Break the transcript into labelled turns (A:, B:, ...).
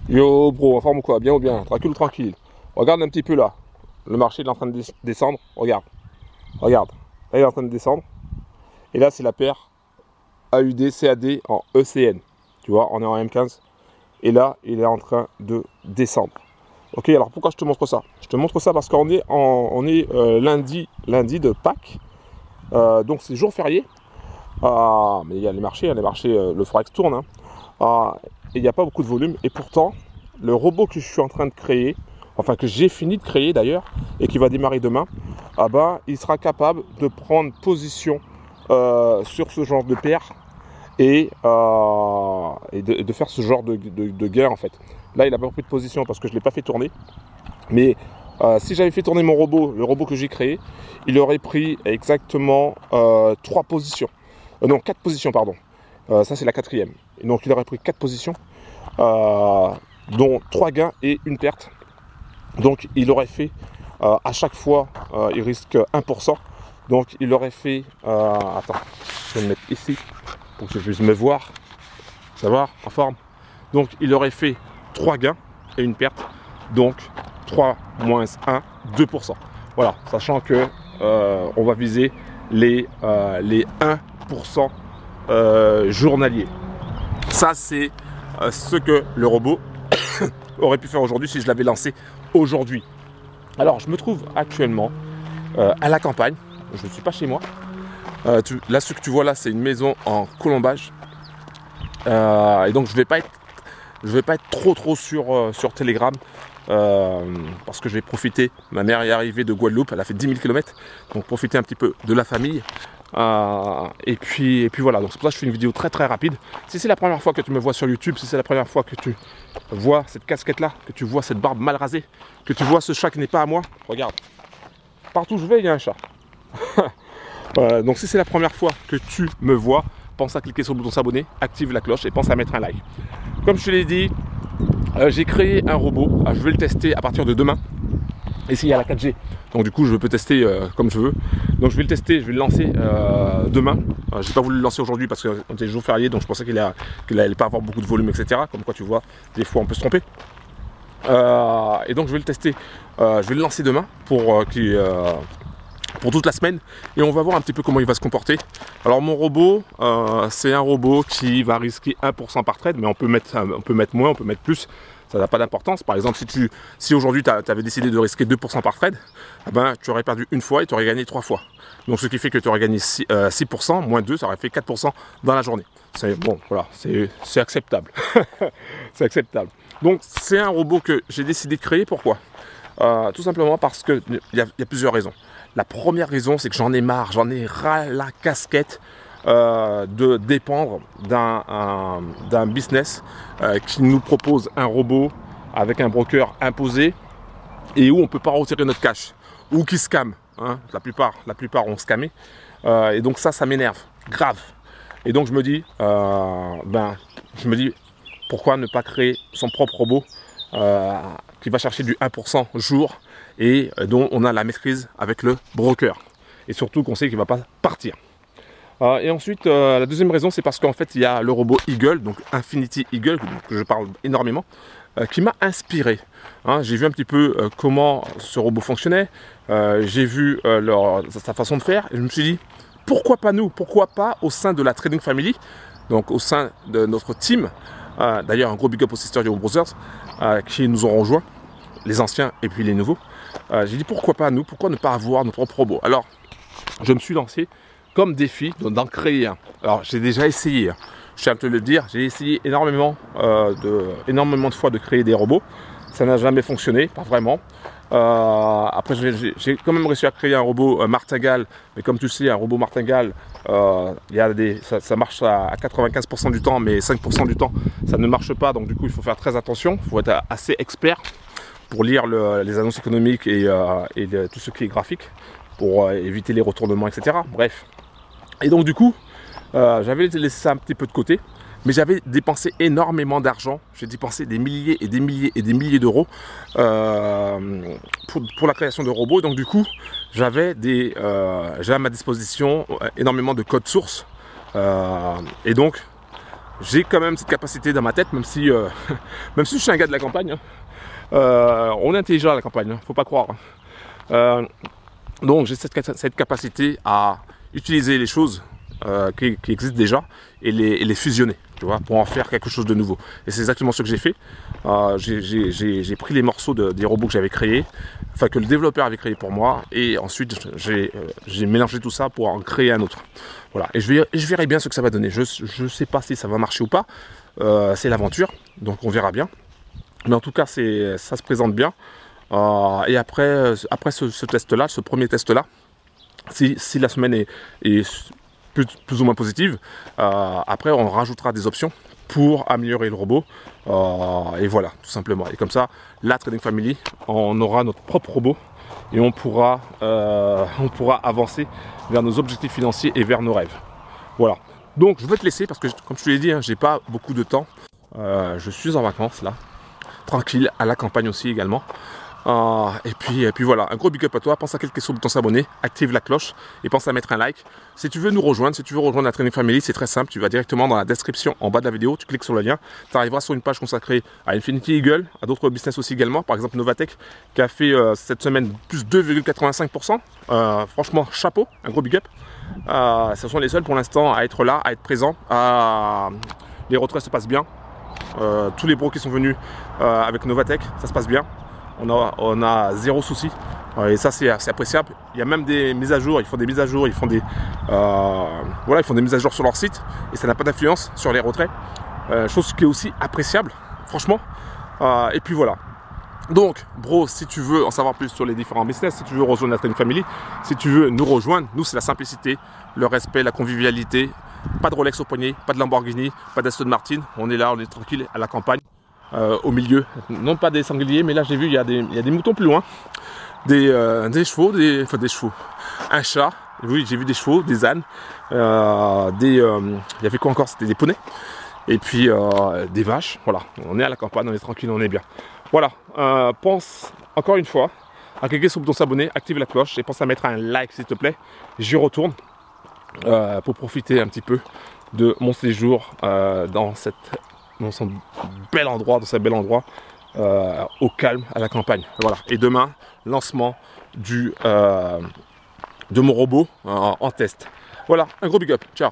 A: Yo bro, en forme ou quoi? Bien ou bien? Tranquille ou tranquille? Regarde un petit peu là. Le marché il est en train de descendre. Regarde. Regarde. Là il est en train de descendre. Et là c'est la paire AUD CAD en ECN. Tu vois, on est en M15. Et là il est en train de descendre. Ok, alors pourquoi je te montre ça? Je te montre ça parce qu'on est, lundi de Pâques. Donc c'est jour férié. Mais il y a les marchés, le Forex tourne. Et il n'y a pas beaucoup de volume. Et pourtant, le robot que je suis en train de créer, enfin que j'ai fini de créer d'ailleurs, et qui va démarrer demain, il sera capable de prendre position sur ce genre de paire et de faire ce genre de gain en fait. Là, il n'a pas pris de position parce que je ne l'ai pas fait tourner. Mais si j'avais fait tourner mon robot, le robot que j'ai créé, il aurait pris exactement 3 positions. Non, 4 positions, pardon. Ça, c'est la quatrième. Et donc, il aurait pris 4 positions, dont 3 gains et une perte. Donc, il aurait fait, à chaque fois, il risque 1%. Donc, il aurait fait... attends, je vais me mettre ici pour que je puisse me voir. Savoir, en forme. Donc, il aurait fait 3 gains et une perte. Donc, 3 moins 1, 2%. Voilà, sachant que on va viser les 1% journaliers. Ça, c'est ce que le robot aurait pu faire aujourd'hui si je l'avais lancé aujourd'hui. Alors, je me trouve actuellement à la campagne. Je ne suis pas chez moi. Là, ce que tu vois là, c'est une maison en colombage. Et donc, je vais pas être trop sur Telegram. Parce que je vais profiter, ma mère est arrivée de Guadeloupe, elle a fait 10 000 km, donc profiter un petit peu de la famille. Et puis voilà, donc c'est pour ça que je fais une vidéo très rapide. Si c'est la première fois que tu me vois sur YouTube, si c'est la première fois que tu vois cette casquette là, que tu vois cette barbe mal rasée, que tu vois ce chat qui n'est pas à moi, regarde, partout où je vais il y a un chat. Donc si c'est la première fois que tu me vois, pense à cliquer sur le bouton s'abonner, active la cloche et pense à mettre un like. Comme je te l'ai dit, j'ai créé un robot, je vais le tester à partir de demain. Ici il y a la 4G, donc du coup je peux tester comme je veux. Donc je vais le tester, je vais le lancer demain. J'ai pas voulu le lancer aujourd'hui parce que c'était jour férié, donc je pensais qu'il allait pas avoir beaucoup de volume, etc. Comme quoi tu vois, des fois on peut se tromper. Et donc je vais le tester, je vais le lancer demain pour toute la semaine et on va voir un petit peu comment il va se comporter. Alors mon robot, c'est un robot qui va risquer 1% par trade, mais on peut mettre moins, on peut mettre plus, ça n'a pas d'importance. Par exemple, si aujourd'hui tu avais décidé de risquer 2% par trade, tu aurais perdu une fois et tu aurais gagné 3 fois. Donc ce qui fait que tu aurais gagné 6%, moins 2, ça aurait fait 4% dans la journée. Bon, voilà, c'est acceptable. C'est acceptable. Donc c'est un robot que j'ai décidé de créer, pourquoi? Tout simplement parce qu'il y a plusieurs raisons. La première raison, c'est que j'en ai marre, j'en ai ras la casquette de dépendre d'un business qui nous propose un robot avec un broker imposé et où on ne peut pas retirer notre cash, ou qui scam. Hein. La plupart ont scamé. Et donc ça m'énerve, grave. Et donc je me dis, pourquoi ne pas créer son propre robot qui va chercher du 1% jour et dont on a la maîtrise avec le broker. Et surtout qu'on sait qu'il ne va pas partir. Et ensuite, la deuxième raison, c'est parce qu'en fait, il y a le robot Eagle, donc Infinity Eagle, que je parle énormément, qui m'a inspiré. Hein, j'ai vu un petit peu comment ce robot fonctionnait, j'ai vu sa façon de faire, et je me suis dit, pourquoi pas nous? Pourquoi pas au sein de la Trading Family, donc au sein de notre team. D'ailleurs, un gros big up aux Sisters Yo Brothers qui nous ont rejoints, les anciens et puis les nouveaux. J'ai dit pourquoi pas nous, pourquoi ne pas avoir nos propres robots? Alors, je me suis lancé comme défi d'en créer un. Alors, j'ai déjà essayé, hein. Je tiens à te le dire, j'ai essayé énormément de fois de créer des robots. Ça n'a jamais fonctionné, pas vraiment. Après, j'ai quand même réussi à créer un robot martingale, mais comme tu sais, un robot martingale, ça marche à 95% du temps, mais 5% du temps, ça ne marche pas. Donc du coup, il faut faire très attention, il faut être assez expert pour lire les annonces économiques et tout ce qui est graphique, pour éviter les retournements, etc. Bref. Et donc du coup, j'avais laissé ça un petit peu de côté. Mais j'avais dépensé énormément d'argent, j'ai dépensé des milliers et des milliers et des milliers d'euros pour la création de robots. Donc du coup, j'avais à ma disposition énormément de codes sources. Et donc, j'ai quand même cette capacité dans ma tête, même si, même si je suis un gars de la campagne. Hein. On est intelligent à la campagne, hein, faut pas croire. Donc j'ai cette capacité à utiliser les choses qui existent déjà et les fusionner, tu vois, pour en faire quelque chose de nouveau. Et c'est exactement ce que j'ai fait. J'ai pris les morceaux des robots que j'avais créés, enfin que le développeur avait créé pour moi, et ensuite j'ai mélangé tout ça pour en créer un autre. Voilà, et je verrai bien ce que ça va donner. Je sais pas si ça va marcher ou pas. C'est l'aventure, donc on verra bien. Mais en tout cas, ça se présente bien. Et après ce test-là, ce premier test-là, si la semaine est plus ou moins positive, après on rajoutera des options pour améliorer le robot. Et voilà, tout simplement. Et comme ça, la Trading Family, on aura notre propre robot et on pourra avancer vers nos objectifs financiers et vers nos rêves. Voilà. Donc je vais te laisser parce que, comme je te l'ai dit, hein, j'ai pas beaucoup de temps. Je suis en vacances là, tranquille, à la campagne aussi également. Et puis voilà, un gros big up à toi. Pense à cliquer sur le bouton s'abonner, active la cloche et pense à mettre un like. Si tu veux nous rejoindre, si tu veux rejoindre la Trading Family, c'est très simple. Tu vas directement dans la description en bas de la vidéo, tu cliques sur le lien, tu arriveras sur une page consacrée à Infinity Eagle, à d'autres business aussi également, par exemple Novatech qui a fait cette semaine plus 2,85%. Franchement, chapeau, un gros big up. Ce sont les seuls pour l'instant à être là, à être présents. Les retraits se passent bien. Tous les pros qui sont venus avec Novatech, ça se passe bien. On a zéro souci et ça c'est appréciable. Il y a même des mises à jour, ils font des mises à jour, ils font des mises à jour sur leur site et ça n'a pas d'influence sur les retraits, chose qui est aussi appréciable franchement. Et puis voilà, donc bro, si tu veux en savoir plus sur les différents business, si tu veux rejoindre la Trading Family, si tu veux nous rejoindre, nous c'est la simplicité, le respect, la convivialité, pas de Rolex au poignet, pas de Lamborghini, pas d'Aston Martin, on est là, on est tranquille à la campagne. Au milieu, non pas des sangliers, mais là j'ai vu il y a des moutons plus loin, des chevaux, des chevaux, un chat, oui j'ai vu des chevaux, des ânes, il y avait quoi encore, c'était des poneys, et puis des vaches, voilà, on est à la campagne, on est tranquille, on est bien. Voilà, pense encore une fois à cliquer sur le bouton s'abonner, active la cloche et pense à mettre un like s'il te plaît, j'y retourne pour profiter un petit peu de mon séjour dans ce bel endroit, au calme, à la campagne. Voilà. Et demain, lancement de mon robot en test. Voilà, un gros big up. Ciao.